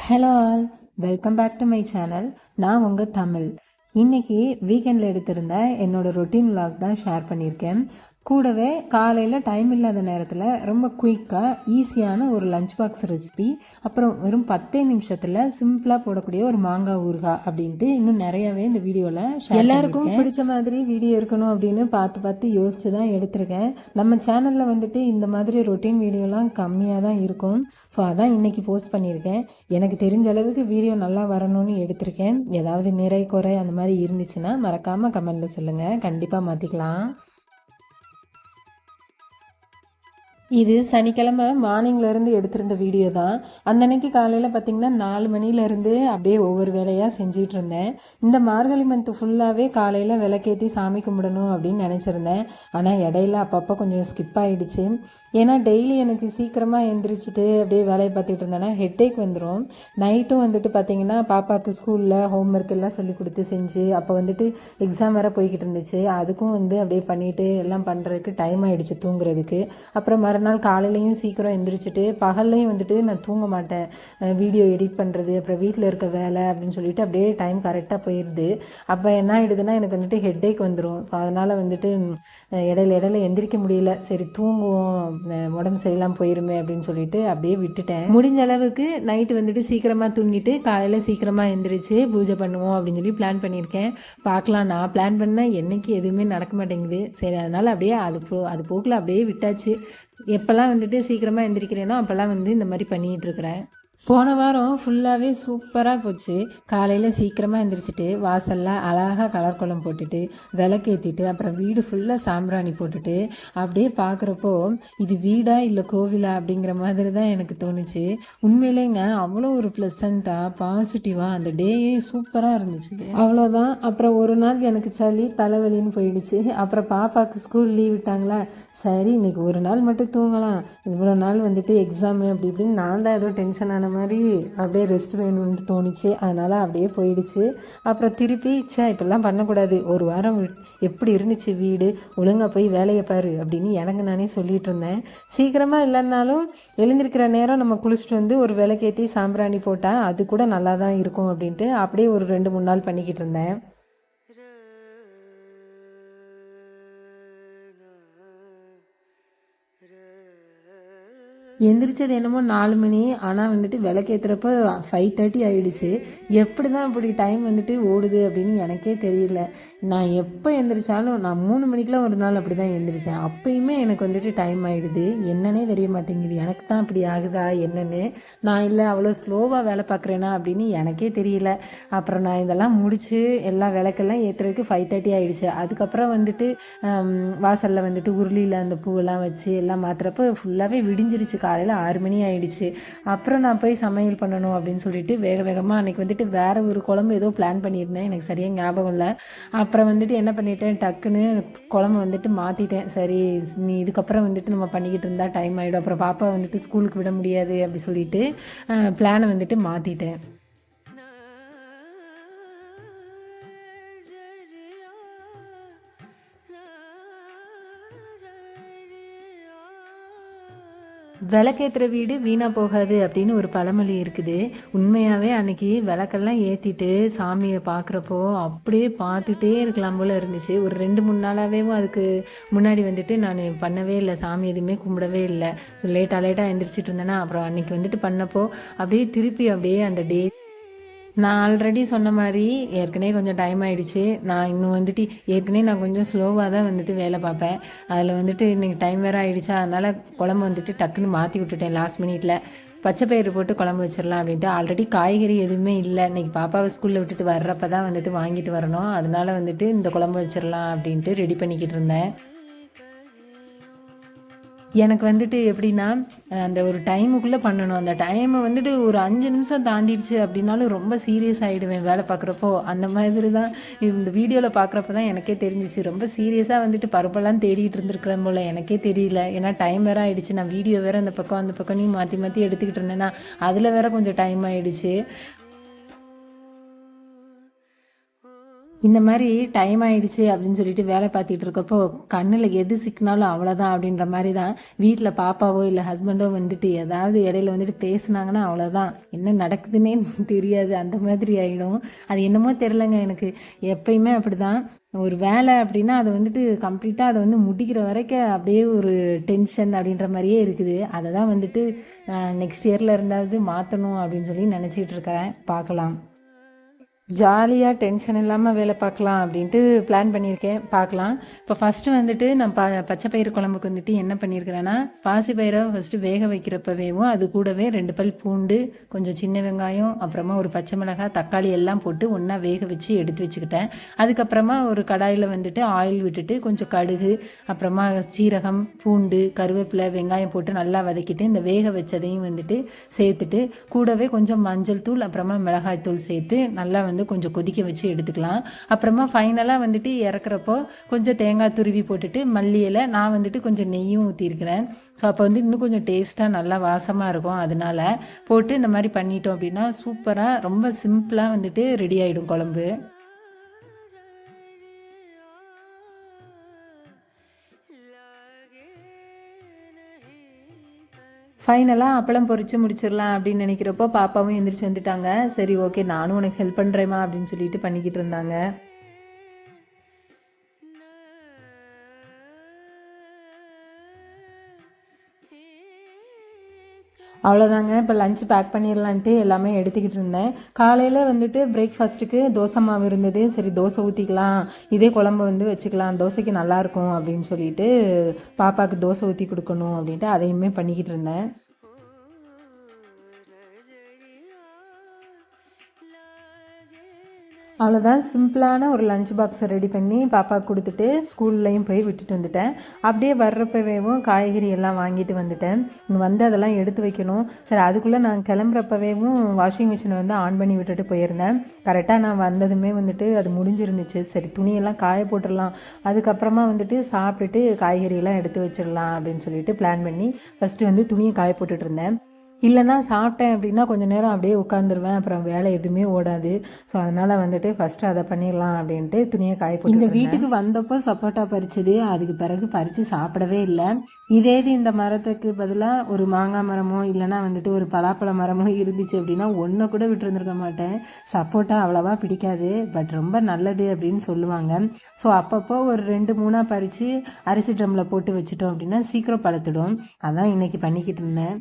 Hello all, welcome back to my channel. நான் உங்கள் தமிழ். இன்றைக்கி வீக்கெண்டில் எடுத்திருந்த என்னோடய ரொட்டீன் விலாக் தான் ஷேர் பண்ணியிருக்கேன். கூடவே காலையில் டைம் இல்லாத நேரத்தில் ரொம்ப குயிக்காக ஈஸியான ஒரு லஞ்ச் பாக்ஸ் ரெசிபி, அப்புறம் வெறும் 10 நிமிஷத்தில் சிம்பிளாக போடக்கூடிய ஒரு மாங்காய் ஊறுகாய் அப்படின்ட்டு இன்னும் நிறையாவே இந்த வீடியோவில் எல்லாருக்கும் பிடிச்ச மாதிரி வீடியோ இருக்கணும் அப்படின்னு பார்த்து யோசித்து தான் எடுத்திருக்கேன். நம்ம சேனலில் வந்துட்டு இந்த மாதிரி ரொட்டீன் வீடியோலாம் கம்மியாக தான் இருக்கும். ஸோ அதான் இன்றைக்கி போஸ்ட் பண்ணியிருக்கேன். எனக்கு தெரிஞ்ச அளவுக்கு வீடியோ நல்லா வரணும்னு எடுத்திருக்கேன். ஏதாவது நிறை குறை அந்த மாதிரி இருந்துச்சுன்னா மறக்காமல் கமெண்டில் சொல்லுங்கள், கண்டிப்பாக மாற்றிக்கலாம். இது சனிக்கிழமை மார்னிங்லேருந்து எடுத்திருந்த வீடியோ தான். அன்னைக்கு காலையில் பார்த்திங்கன்னா 4 மணிலேருந்து அப்படியே ஒவ்வொரு வேலையாக செஞ்சிகிட்டு இருந்தேன். இந்த மார்கழி மந்த்து ஃபுல்லாகவே காலையில் விளக்கேற்றி சாமி கும்பிடணும் அப்படின்னு நினச்சிருந்தேன். ஆனால் இடையில அப்பப்போ கொஞ்சம் ஸ்கிப் ஆகிடுச்சு. ஏன்னா டெய்லி எனக்கு சீக்கிரமாக எந்திரிச்சிட்டு அப்படியே வேலையை பார்த்துட்டு இருந்தேன்னா ஹெட்டேக் வந்துடும். நைட்டும் வந்துட்டு பார்த்திங்கன்னா பாப்பாவுக்கு ஸ்கூலில் ஹோம் ஒர்க் எல்லாம் சொல்லி கொடுத்து செஞ்சு அப்போ வந்துட்டு எக்ஸாம் வேறு போய்கிட்டு இருந்துச்சு. அதுக்கும் அப்படியே பண்ணிவிட்டு எல்லாம் பண்ணுறதுக்கு டைம் ஆகிடுச்சு தூங்குறதுக்கு. அப்புறம் மறுநாள் காலையிலையும் சீக்கிரம் எந்திரிச்சிட்டு பகல்லையும் வந்துட்டு நான் தூங்க மாட்டேன். வீடியோ எடிட் பண்ணுறது, அப்புறம் வீட்டில் இருக்க வேலை அப்படின்னு சொல்லிட்டு அப்படியே டைம் கரெக்டாக போயிடுது. அப்போ என்ன ஆகிடுதுன்னா எனக்கு வந்துட்டு ஹெட்டேக் வந்துடும். அதனால் வந்துட்டு இடையில எந்திரிக்க முடியல. சரி தூங்குவோம், உடம்பு சரியில்லாமல் போயிருமே அப்படின்னு சொல்லிட்டு அப்படியே விட்டுட்டேன். முடிஞ்ச அளவுக்கு நைட்டு வந்துட்டு சீக்கிரமாக தூங்கிட்டு காலையில் சீக்கிரமாக எந்திரிச்சு பூஜை பண்ணுவோம் அப்படின்னு சொல்லி பிளான் பண்ணியிருக்கேன். பார்க்கலாம், நான் பிளான் பண்ணால் என்றைக்கு எதுவுமே நடக்க மாட்டேங்குது. சரி அதனால் அப்படியே அது போக்கில் அப்படியே விட்டாச்சு. எப்போல்லாம் வந்துட்டு சீக்கிரமாக எந்திரிக்கிறேனோ அப்போல்லாம் இந்த மாதிரி பண்ணிகிட்டு இருக்கிறேன். போன வாரம் ஃபுல்லாகவே சூப்பராக போச்சு. காலையில் சீக்கிரமாக எழுந்திரிச்சிட்டு வாசலில் அழகாக கலர் கோலம் போட்டுட்டு விளக்கேற்றிட்டு அப்புறம் வீடு ஃபுல்லாக சாம்பிராணி போட்டுட்டு அப்படியே பார்க்குறப்போ இது வீடா இல்லை கோவிலா அப்படிங்கிற மாதிரி தான் எனக்கு தோணுச்சு. உண்மையிலேங்க அவ்வளோ ஒரு ப்ளசண்ட்டாக பாசிட்டிவாக அந்த டேயே சூப்பராக இருந்துச்சு. அவ்வளோதான். அப்புறம் ஒரு நாள் எனக்கு சளி தலைவலின்னு போயிடுச்சு. அப்புறம் பாப்பாவுக்கு ஸ்கூல் லீவ் விட்டாங்களா, சரி இன்றைக்கி ஒரு நாள் மட்டும் தூங்கலாம், இவ்வளோ நாள் வந்துட்டு எக்ஸாமு அப்படி இப்படின்னு நான் தான் ஏதோ டென்ஷனான மாதிரி அப்படியே ரெஸ்ட் வேணும்னு தோணுச்சு. அதனால் அப்படியே போயிடுச்சு. அப்புறம் திருப்பி இப்படிலாம் பண்ணக்கூடாது, ஒரு வாரம் எப்படி இருந்துச்சு வீடு, ஒழுங்காக போய் வேலையை பாரு அப்படின்னு எனக்கு நானே சொல்லிகிட்டு இருந்தேன். சீக்கிரமாக இல்லைன்னாலும் எழுந்திருக்கிற நேரம் நம்ம குளிச்சுட்டு வந்து ஒரு விளக்கேற்றி சாம்பிராணி போட்டால் அது கூட நல்லா தான் இருக்கும் அப்படின்ட்டு அப்படியே ஒரு 2-3 நாள் பண்ணிக்கிட்டு இருந்தேன். எந்திரிச்சது என்னமோ 4 மணி, ஆனால் வந்துட்டு விளக்கேற்றுறப்ப 5:30 ஆகிடுச்சு. எப்படி தான் இப்படி டைம் வந்துட்டு ஓடுது அப்படின்னு எனக்கே தெரியல. நான் எப்போ எந்திரிச்சாலும் நான் 3 மணிக்கெலாம் ஒரு நாள் அப்படி தான் எந்திரிச்சேன். அப்பயுமே எனக்கு வந்துட்டு டைம் ஆகிடுது. என்னன்னே தெரிய மாட்டேங்குது. எனக்கு தான் அப்படி ஆகுதா என்னன்னு. நான் இல்லை அவ்வளோ ஸ்லோவாக வேலை பார்க்குறேனா அப்படின்னு எனக்கே தெரியல. அப்புறம் நான் இதெல்லாம் முடித்து எல்லா விளக்கெல்லாம் ஏற்றுறதுக்கு 5:30 ஆகிடுச்சு. அதுக்கப்புறம் வந்துட்டு வாசலில் வந்துட்டு உருளியில் அந்த பூவெல்லாம் வச்சு எல்லாம் மாற்றுறப்ப ஃபுல்லாகவே விடிஞ்சிருச்சு. காலையில் 6 மணி ஆகிடுச்சு. அப்புறம் நான் போய் சமையல் பண்ணணும் அப்படின்னு சொல்லிட்டு வேகமாக அன்றைக்கி வந்துட்டு வேறு ஒரு குழம்பு ஏதோ பிளான் பண்ணியிருந்தேன், எனக்கு சரியாக ஞாபகம் இல்லை. அப்புறம் வந்துட்டு என்ன பண்ணிட்டேன், டக்குன்னு குழம்பு வந்துட்டு மாற்றிட்டேன். சரி நீ இதுக்கப்புறம் வந்துட்டு நம்ம பண்ணிக்கிட்டு இருந்தால் டைம் ஆகிடும், அப்புறம் பாப்பா வந்துட்டு ஸ்கூலுக்கு விட முடியாது அப்படி சொல்லிட்டு பிளானை வந்துட்டு மாற்றிட்டேன். விளக்கேற்றுற வீடு வீணாக போகாது அப்படின்னு ஒரு பழமொழி இருக்குது. உண்மையாகவே அன்றைக்கி விளக்கெல்லாம் ஏற்றிட்டு சாமியை பார்க்குறப்போ அப்படியே பார்த்துட்டே இருக்கலாம் போல் இருந்துச்சு. ஒரு 2-3 நாளாகவே அதுக்கு முன்னாடி வந்துட்டு நான் பண்ணவே இல்லை, சாமி எதுவுமே கும்பிடவே இல்லை. ஸோ லேட்டாக எழுந்திரிச்சிட்டு இருந்தேன்னா அப்புறம் அன்றைக்கி வந்துட்டு பண்ணப்போ அப்படியே திருப்பி அப்படியே அந்த டே நான் ஆல்ரெடி சொன்ன மாதிரி ஏற்கனவே கொஞ்சம் டைம் ஆகிடுச்சு. நான் இன்னும் வந்துட்டு ஏற்கனவே நான் கொஞ்சம் ஸ்லோவாக தான் வந்துட்டு வேலை பார்ப்பேன். அதில் வந்துட்டு இன்றைக்கி டைம் வேறு ஆகிடுச்சா, அதனால் குழம்பு வந்துட்டு டக்குன்னு மாற்றி விட்டுட்டேன். லாஸ்ட் மினிட்ல பச்சை பயிறு போட்டு குழம்பு வச்சிடலாம் அப்படின்ட்டு. ஆல்ரெடி காய்கறி எதுவுமே இல்லை. இன்றைக்கி பாப்பாவை ஸ்கூலில் விட்டுட்டு வர்றப்ப தான் வந்துட்டு வாங்கிட்டு வரணும். அதனால் வந்துட்டு இந்த குழம்பு வச்சிடலாம் அப்படின்ட்டு ரெடி பண்ணிக்கிட்டு இருந்தேன். எனக்கு வந்துட்டு எப்படின்னா அந்த ஒரு டைமுக்குள்ளே பண்ணணும். அந்த டைமை வந்துட்டு ஒரு 5 நிமிஷம் தாண்டிடுச்சு அப்படின்னாலும் ரொம்ப சீரியஸ் ஆகிடுவேன் வேலை பார்க்குறப்போ. அந்த மாதிரி தான் இந்த வீடியோவில் பார்க்குறப்ப தான் எனக்கே தெரிஞ்சிச்சு. ரொம்ப சீரியஸாக வந்துட்டு பருப்பெல்லாம் தேடிட்டு இருந்திருக்கிறேன் போல், எனக்கே தெரியல. ஏன்னா டைம் வேறு ஆகிடுச்சு. நான் வீடியோ வேறு அந்த பக்கம் நீ மாற்றி எடுத்துக்கிட்டு இருந்தேன்னா அதில் வேறு கொஞ்சம் டைம் ஆகிடுச்சு. இந்த மாதிரி டைம் ஆயிடுச்சு அப்படின்னு சொல்லிட்டு வேலை பார்த்துட்டு இருக்கப்போ கண்ணில் எது சிக்கினாலும் அவ்வளோதான் அப்படின்ற மாதிரி தான் வீட்டில் பாப்பாவோ இல்லை ஹஸ்பண்டோ வந்துட்டு ஏதாவது இடையில வந்துட்டு பேசுனாங்கன்னா அவ்வளோதான், என்ன நடக்குதுன்னே தெரியாது, அந்த மாதிரி ஆகிடும். அது என்னமோ தெரிலங்க, எனக்கு எப்பயுமே அப்படி தான். ஒரு வேலை அப்படின்னா அதை வந்துட்டு கம்ப்ளீட்டாக அதை வந்து முடிக்கிற வரைக்கும் அப்படியே ஒரு டென்ஷன் அப்படின்ற மாதிரியே இருக்குது. அதை தான் வந்துட்டு நெக்ஸ்ட் இயரில் இருந்தாவது மாற்றணும் அப்படின்னு சொல்லி நினச்சிக்கிட்டு இருக்கிறேன். பார்க்கலாம். ஜாலியாக டென்ஷன் இல்லாமல் வேலை பார்க்கலாம் அப்படின்ட்டு பிளான் பண்ணியிருக்கேன். பார்க்கலாம். இப்போ ஃபஸ்ட்டு வந்துட்டு நான் பச்சை பயிறு குழம்புக்கு வந்துட்டு என்ன பண்ணியிருக்கிறேன்னா, பாசி பயிரை ஃபஸ்ட்டு வேக வைக்கிறப்பவேவும் அது கூடவே 2 பல் பூண்டு, கொஞ்சம் சின்ன வெங்காயம், அப்புறமா ஒரு பச்சை மிளகாய், தக்காளி எல்லாம் போட்டு ஒன்றா வேக வச்சு எடுத்து வச்சுக்கிட்டேன். அதுக்கப்புறமா ஒரு கடாயில் வந்துட்டு ஆயில் விட்டுட்டு கொஞ்சம் கடுகு, அப்புறமா சீரகம், பூண்டு, கருவேப்பிலை, வெங்காயம் போட்டு நல்லா வதக்கிட்டு இந்த வேக வச்சதையும் வந்துட்டு சேர்த்துட்டு கூடவே கொஞ்சம் மஞ்சள் தூள், அப்புறமா மிளகாய் தூள் சேர்த்து நல்லா கொஞ்சம் கொதிக்க வச்சு எடுத்துக்கலாம். அப்புறமா ஃபைனலாக வந்துட்டு இறக்குறப்போ கொஞ்சம் தேங்காய் துருவி போட்டுட்டு மல்லி இலை, நான் வந்துட்டு கொஞ்சம் நெய்யும் ஊற்றிருக்கிறேன். ஸோ அப்போ வந்து இன்னும் கொஞ்சம் டேஸ்ட்டாக நல்லா வாசமாக இருக்கும். அதனால போட்டு இந்த மாதிரி பண்ணிட்டோம் அப்படின்னா சூப்பராக ரொம்ப சிம்பிளாக வந்துட்டு ரெடி ஆகிடும் குழம்பு. ஃபைனலாக அப்பளம் பொரித்து முடிச்சிடலாம் அப்படின்னு நினைக்கிறப்போ பாப்பாவும் எந்திரிச்சு வந்துட்டாங்க. சரி ஓகே, நானும் உனக்கு ஹெல்ப் பண்ணுறேம்மா அப்படின்னு சொல்லிட்டு பண்ணிக்கிட்டு இருந்தாங்க. அவ்வளோதாங்க. இப்போ லஞ்ச் பேக் பண்ணிடலான்ட்டு எல்லாமே எடுத்துக்கிட்டு இருந்தேன். காலையில் வந்துட்டு பிரேக்ஃபாஸ்ட்டுக்கு தோசை மாவு இருந்தது. சரி தோசை ஊற்றிக்கலாம், இதே குழம்பு வந்து வச்சுக்கலாம், தோசைக்கு நல்லாயிருக்கும் அப்படின்னு சொல்லிட்டு பாப்பாவுக்கு தோசை ஊற்றி கொடுக்கணும் அப்படின்ட்டு அதையுமே பண்ணிக்கிட்டு இருந்தேன். அவ்வளோதான், சிம்பிளான ஒரு லஞ்ச் பாக்ஸை ரெடி பண்ணி பாப்பாவுக்கு கொடுத்துட்டு ஸ்கூல்லையும் போய் விட்டுட்டு வந்துட்டேன். அப்படியே வர்றப்பவேவும் காய்கறி எல்லாம் வாங்கிட்டு வந்துட்டேன். வந்து அதெல்லாம் எடுத்து வைக்கணும். சரி அதுக்குள்ளே நான் கிளம்புறப்பவேவும் வாஷிங் மிஷினை வந்து ஆன் பண்ணி விட்டுட்டு போயிருந்தேன். கரெக்டாக நான் வந்ததுமே வந்துட்டு அது முடிஞ்சிருந்துச்சு. சரி துணியெல்லாம் காய போட்டுடலாம், அதுக்கப்புறமா வந்துட்டு சாப்பிட்டுட்டு காய்கறியெல்லாம் எடுத்து வச்சிடலாம் அப்படின்னு சொல்லிட்டு பிளான் பண்ணி ஃபஸ்ட்டு வந்து துணியை காய போட்டுட்டு இருந்தேன். இல்லைன்னா சாப்பிட்டேன் அப்படின்னா கொஞ்சம் நேரம் அப்படியே உட்காந்துருவேன், அப்புறம் வேலை எதுவுமே ஓடாது. ஸோ அதனால் வந்துட்டு ஃபஸ்ட்டு அதை பண்ணிடலாம் அப்படின்ட்டு துணியை காய போட்டு இந்த வீட்டுக்கு வந்தப்போ சப்போட்டா பறிச்சது, அதுக்கு பிறகு பறித்து சாப்பிடவே இல்லை. இது இந்த மரத்துக்கு பதிலாக ஒரு மாங்காய் மரமோ இல்லைனா வந்துட்டு ஒரு பலாப்பழ மரமோ இருந்துச்சு அப்படின்னா ஒன்றை கூட விட்டுருந்துருக்க மாட்டேன். சப்போட்டா அவ்வளோவா பிடிக்காது, பட் ரொம்ப நல்லது அப்படின்னு சொல்லுவாங்க. ஸோ அப்பப்போ ஒரு 2-3 பறித்து அரிசி ட்ரம்மில் போட்டு வச்சுட்டோம் அப்படின்னா சீக்கிரம் பழுத்துடும். அதான் இன்றைக்கி பண்ணிக்கிட்டு இருந்தேன்.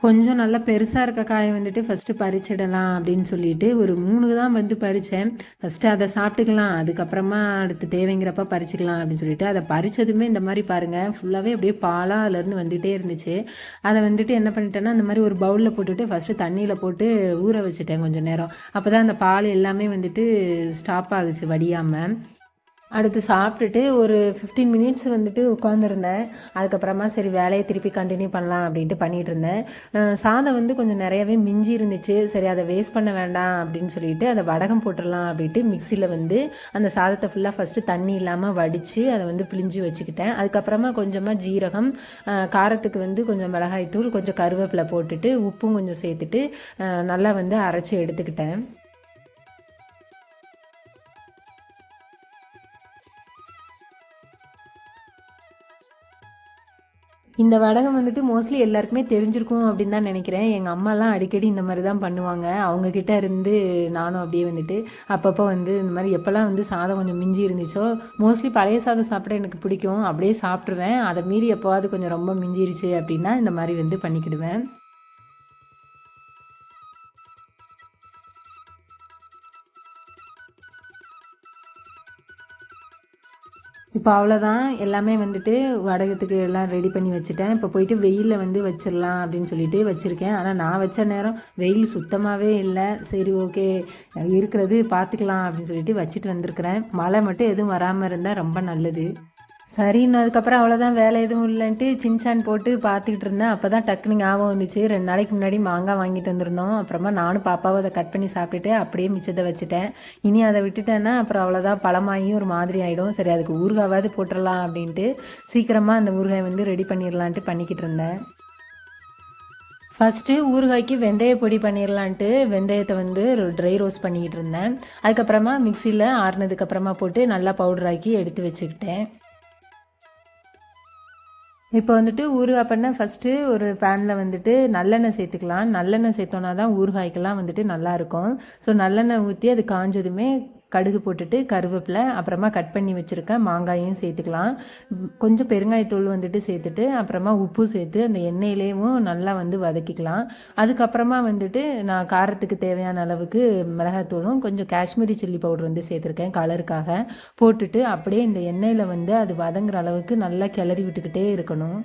கொஞ்சம் நல்லா பெருசாக இருக்க காயை வந்துட்டு ஃபஸ்ட்டு பறிச்சிடலாம் அப்படின்னு சொல்லிட்டு ஒரு 3 தான் வந்து பறித்தேன். ஃபஸ்ட்டு அதை சாப்பிட்டுக்கலாம், அதுக்கப்புறமா அடுத்து தேவைங்கிறப்ப பறிச்சுக்கலாம் அப்படின்னு சொல்லிட்டு அதை பறித்ததுமே இந்த மாதிரி பாருங்கள் ஃபுல்லாகவே அப்படியே பாலாக அதுலேருந்து வந்துகிட்டே இருந்துச்சு. அதை வந்துட்டு என்ன பண்ணிட்டேன்னா இந்த மாதிரி ஒரு பவுலில் போட்டுட்டு ஃபஸ்ட்டு தண்ணியில் போட்டு ஊற வச்சுட்டேன் கொஞ்சம் நேரம். அப்போ தான் அந்த பால் எல்லாமே வந்துட்டு ஸ்டாப் ஆகுச்சு வடியாமல். அடுத்து சாப்பிட்டுட்டு ஒரு 15 மினிட்ஸ் வந்துட்டு உட்காந்துருந்தேன். அதுக்கப்புறமா சரி வேலையை திருப்பி கண்டினியூ பண்ணலாம் அப்படின்ட்டு பண்ணிகிட்டு இருந்தேன். சாதம் வந்து கொஞ்சம் நிறையவே மிஞ்சி இருந்துச்சு. சரி அதை வேஸ்ட் பண்ண வேண்டாம் அப்படின்னு சொல்லிட்டு அதை வடகம் போட்டுடலாம் அப்படின்ட்டு மிக்சியில் வந்து அந்த சாதத்தை ஃபுல்லாக ஃபஸ்ட்டு தண்ணி இல்லாமல் வடித்து அதை வந்து பிழிஞ்சு வச்சுக்கிட்டேன். அதுக்கப்புறமா கொஞ்சமாக ஜீரகம், காரத்துக்கு வந்து கொஞ்சம் மிளகாய்த்தூள், கொஞ்சம் கருவேப்பிலை போட்டுட்டு உப்பும் கொஞ்சம் சேர்த்துட்டு நல்லா வந்து அரைச்சி எடுத்துக்கிட்டேன். இந்த வடகம் வந்துட்டு மோஸ்ட்லி எல்லாருக்குமே தெரிஞ்சிருக்கும் அப்படின்னு தான் நினைக்கிறேன். எங்கள் அம்மாலாம் அடிக்கடி இந்த மாதிரி தான் பண்ணுவாங்க. அவங்கக்கிட்ட இருந்து நானும் அப்படியே வந்துட்டு அப்பப்போ வந்து இந்த மாதிரி எப்போல்லாம் வந்து சாதம் கொஞ்சம் மிஞ்சி இருந்துச்சோ, மோஸ்ட்லி பழைய சாதம் சாப்பிட எனக்கு பிடிக்கும், அப்படியே சாப்பிட்ருவேன். அதை மீறி எப்போவாது கொஞ்சம் ரொம்ப மிஞ்சிருச்சு அப்படின்னா இந்த மாதிரி வந்து பண்ணிக்கிடுவேன். இப்போ அவ்வளோதான், எல்லாமே வந்துட்டு வடகத்துக்கு எல்லாம் ரெடி பண்ணி வச்சுட்டேன். இப்போ போயிட்டு வெயிலில் வந்து வச்சிடலாம் அப்படின்னு சொல்லிட்டு வச்சுருக்கேன். ஆனால் நான் வச்ச நேரம் வெயில் சுத்தமாகவே இல்லை. சரி ஓகே இருக்கிறது பார்த்துக்கலாம் அப்படின்னு சொல்லிட்டு வச்சுட்டு வந்திருக்கிறேன். மழை மட்டும் எதுவும் வராமல் இருந்தால் ரொம்ப நல்லது. சரின்னு அதுக்கப்புறம் அவ்வளோதான், வேலை எதுவும் இல்லைன்ட்டு சின்சான் போட்டு பார்த்துக்கிட்டு இருந்தேன். அப்போ தான் டக்குனு ஞாபகம் வந்துச்சு, 2 நாளைக்கு முன்னாடி மாங்காய் வாங்கிட்டு வந்திருந்தோம். அப்புறமா நானும் பாப்பாவும் அதை கட் பண்ணி சாப்பிட்டுட்டு அப்படியே மிச்சத்தை வச்சுட்டேன். இனி அதை விட்டுட்டேன்னா அப்புறம் அவ்வளோதான், பழமாகி ஒரு மாதிரி ஆகிடும். சரி, அதுக்கு ஊறுகாவாவது போட்டுடலாம் அப்படின்ட்டு சீக்கிரமாக அந்த ஊறுகாய் வந்து ரெடி பண்ணிடலான்ட்டு பண்ணிக்கிட்டு இருந்தேன். ஃபஸ்ட்டு ஊறுகாய்க்கு வெந்தய பொடி பண்ணிடலான்ட்டு வெந்தயத்தை வந்து ட்ரை ரோஸ்ட் பண்ணிக்கிட்டு இருந்தேன். அதுக்கப்புறமா மிக்சியில் ஆறுனதுக்கப்புறமா போட்டு நல்லா பவுடராக்கி எடுத்து வச்சுக்கிட்டேன். இப்போ வந்துட்டு ஊறுகாய் பண்ண ஃபஸ்ட்டு ஒரு பேனில் வந்துட்டு நல்லெண்ணெய் சேர்த்துக்கலாம். நல்லெண்ணெய் சேர்த்தோன்னா தான் ஊறுகாய்க்கெல்லாம் வந்துட்டு நல்லாயிருக்கும். ஸோ நல்லெண்ணெய் ஊற்றி அது காஞ்சதுமே கடுகு போட்டுட்டு கருவேப்பிலை, அப்புறமா கட் பண்ணி வச்சுருக்கேன் மாங்காயும் சேர்த்துக்கலாம். கொஞ்சம் பெருங்காயத்தூள் வந்துட்டு சேர்த்துட்டு அப்புறமா உப்பு சேர்த்து அந்த எண்ணெயிலேயும் நல்லா வந்து வதக்கிக்கலாம். அதுக்கப்புறமா வந்துட்டு நான் காரத்துக்கு தேவையான அளவுக்கு மிளகாத்தூளும் கொஞ்சம் காஷ்மீரி சில்லி பவுடர் வந்து சேர்த்துருக்கேன் கலருக்காக. போட்டுட்டு அப்படியே இந்த எண்ணெயில் வந்து அது வதங்குற அளவுக்கு நல்லா கிளறி விட்டுக்கிட்டே இருக்கணும்.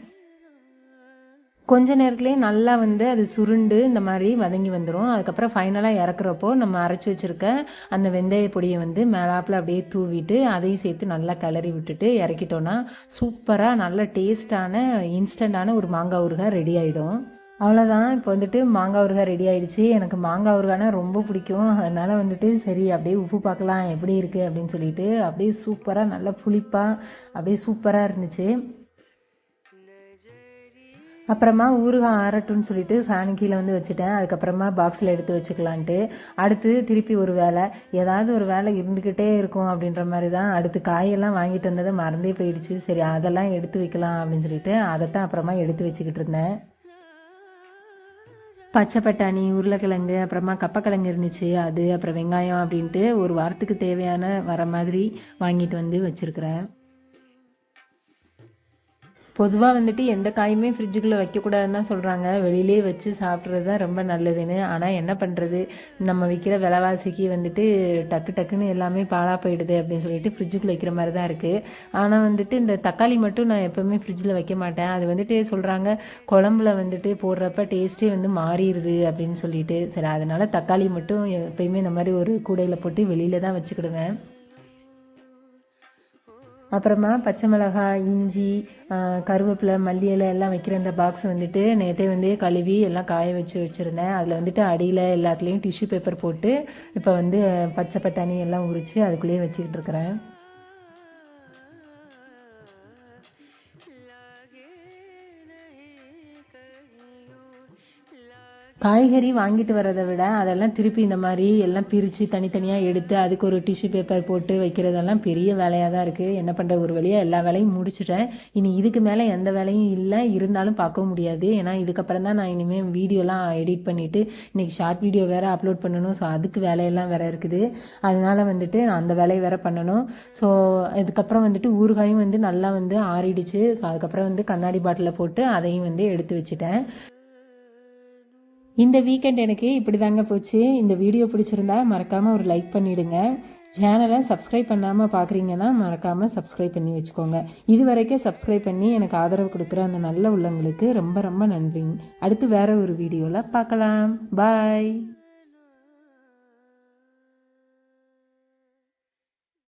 கொஞ்ச நேரத்துலேயே நல்லா வந்து அது சுருண்டு இந்த மாதிரி வதங்கி வந்துடும். அதுக்கப்புறம் ஃபைனலாக இறக்குறப்போ நம்ம அரைச்சி வச்சுருக்க அந்த வெந்தய பொடியை வந்து மேலாப்பில் அப்படியே தூவிட்டு அதையும் சேர்த்து நல்லா கிளறி விட்டுட்டு இறக்கிட்டோன்னா சூப்பராக நல்ல டேஸ்டான இன்ஸ்டண்ட்டான ஒரு மாங்காய் ஊறுகாய் ரெடி ஆகிடும். அவ்வளோதான், இப்போ வந்துட்டு மாங்காய் ஊறுகாய் ரெடி ஆகிடுச்சு. எனக்கு மாங்காய் ஊறுகாய்னா ரொம்ப பிடிக்கும். அதனால் வந்துட்டு சரி அப்படியே உப்பு பார்க்கலாம் எப்படி இருக்குது அப்படின்னு சொல்லிட்டு அப்படியே சூப்பராக நல்லா புளிப்பாக அப்படியே சூப்பராக இருந்துச்சு. அப்புறமா ஊறுகாய் ஆறட்டும்னு சொல்லிட்டு ஃபேனு கீழே வந்து வச்சுட்டேன். அதுக்கப்புறமா பாக்ஸில் எடுத்து வச்சுக்கலான்ட்டு அடுத்து திருப்பி ஒரு வேலை, ஏதாவது ஒரு வேலை இருந்துக்கிட்டே இருக்கும் அப்படின்ற மாதிரி தான். அடுத்து காயெல்லாம் வாங்கிட்டு வந்ததை மறந்தே போயிடுச்சு. சரி அதெல்லாம் எடுத்து வைக்கலாம் அப்படின்னு சொல்லிட்டு அதைத்தான் அப்புறமா எடுத்து வச்சுக்கிட்டு இருந்தேன். பச்சை பட்டாணி, உருளைக்கிழங்கு, அப்புறமா கப்பக்கிழங்கு இருந்துச்சு அது, அப்புறம் வெங்காயம் அப்படின்ட்டு ஒரு வாரத்துக்கு தேவையான வர மாதிரி வாங்கிட்டு வந்து வச்சுருக்கிறேன். பொதுவாக வந்துட்டு எந்த காயுமே ஃப்ரிட்ஜுக்குள்ளே வைக்கக்கூடாதுன்னு தான் சொல்கிறாங்க. வெளியிலே வச்சு சாப்பிட்றது தான் ரொம்ப நல்லதுன்னு. ஆனால் என்ன பண்ணுறது, நம்ம விற்கிற விலைவாசிக்கு வந்துட்டு டக்கு டக்குன்னு எல்லாமே பாழாக போயிடுது அப்படின்னு சொல்லிட்டு ஃப்ரிட்ஜுக்குள்ளே வைக்கிற மாதிரி தான் இருக்குது. ஆனால் வந்துட்டு இந்த தக்காளி மட்டும் நான் எப்போவுமே ஃப்ரிட்ஜில் வைக்க மாட்டேன். அது வந்துட்டு சொல்கிறாங்க குழம்புல வந்துட்டு போடுறப்ப டேஸ்ட்டே வந்து மாறிடுது அப்படின்னு சொல்லிட்டு. சரி அதனால் தக்காளி மட்டும் எப்போயுமே இந்த மாதிரி ஒரு கூடையில் போட்டு வெளியில் தான் வச்சுக்கிடுவேன். அப்புறமா பச்சை மிளகாய், இஞ்சி, கருவேப்பிலை, மல்லி இலை எல்லாம் வைக்கிற இந்த பாக்ஸ் வந்துட்டு நேற்றே வந்து கழுவி எல்லாம் காய வச்சு வச்சுருந்தேன். அதில் வந்துட்டு அடியில் எல்லாத்துலேயும் டிஷ்யூ பேப்பர் போட்டு இப்போ வந்து பச்சை பட்டாணி எல்லாம் உரித்து அதுக்குள்ளேயே வச்சுக்கிட்டு இருக்கிறேன். காய்கறி வாங்கிட்டு வரதை விட அதெல்லாம் திருப்பி இந்த மாதிரி எல்லாம் பிரித்து தனித்தனியாக எடுத்து அதுக்கு ஒரு டிஷ்யூ பேப்பர் போட்டு வைக்கிறதெல்லாம் பெரிய வேலையாக தான் இருக்குது. என்ன பண்ணுற, ஒரு வழியாக எல்லா வேலையும் முடிச்சிட்டேன். இனி இதுக்கு மேலே எந்த வேலையும் இல்லை, இருந்தாலும் பார்க்க முடியாது. ஏன்னா இதுக்கப்புறம் தான் நான் இனிமேல் வீடியோலாம் எடிட் பண்ணிவிட்டு இன்றைக்கி ஷார்ட் வீடியோ வேறு அப்லோட் பண்ணணும். ஸோ அதுக்கு வேலையெல்லாம் வேறு இருக்குது. அதனால் வந்துட்டு நான் அந்த வேலையை வேறு பண்ணணும். ஸோ இதுக்கப்புறம் வந்துட்டு ஊறுகாயும் வந்து நல்லா வந்து ஆறிடுச்சு. ஸோ அதுக்கப்புறம் வந்து கண்ணாடி பாட்டிலில் போட்டு அதையும் வந்து எடுத்து வச்சுட்டேன். இந்த வீக்கெண்ட் எனக்கு இப்படி தாங்க போச்சு. இந்த வீடியோ பிடிச்சிருந்தா மறக்காமல் ஒரு லைக் பண்ணிவிடுங்க. சேனலை சப்ஸ்கிரைப் பண்ணாமல் பார்க்குறீங்கன்னா மறக்காமல் சப்ஸ்கிரைப் பண்ணி வச்சுக்கோங்க. இது வரைக்கும் சப்ஸ்கிரைப் பண்ணி எனக்கு ஆதரவு கொடுக்குற அந்த நல்ல உள்ளங்களுக்கு ரொம்ப ரொம்ப நன்றி. அடுத்து வேறு ஒரு வீடியோவில் பார்க்கலாம். பாய்.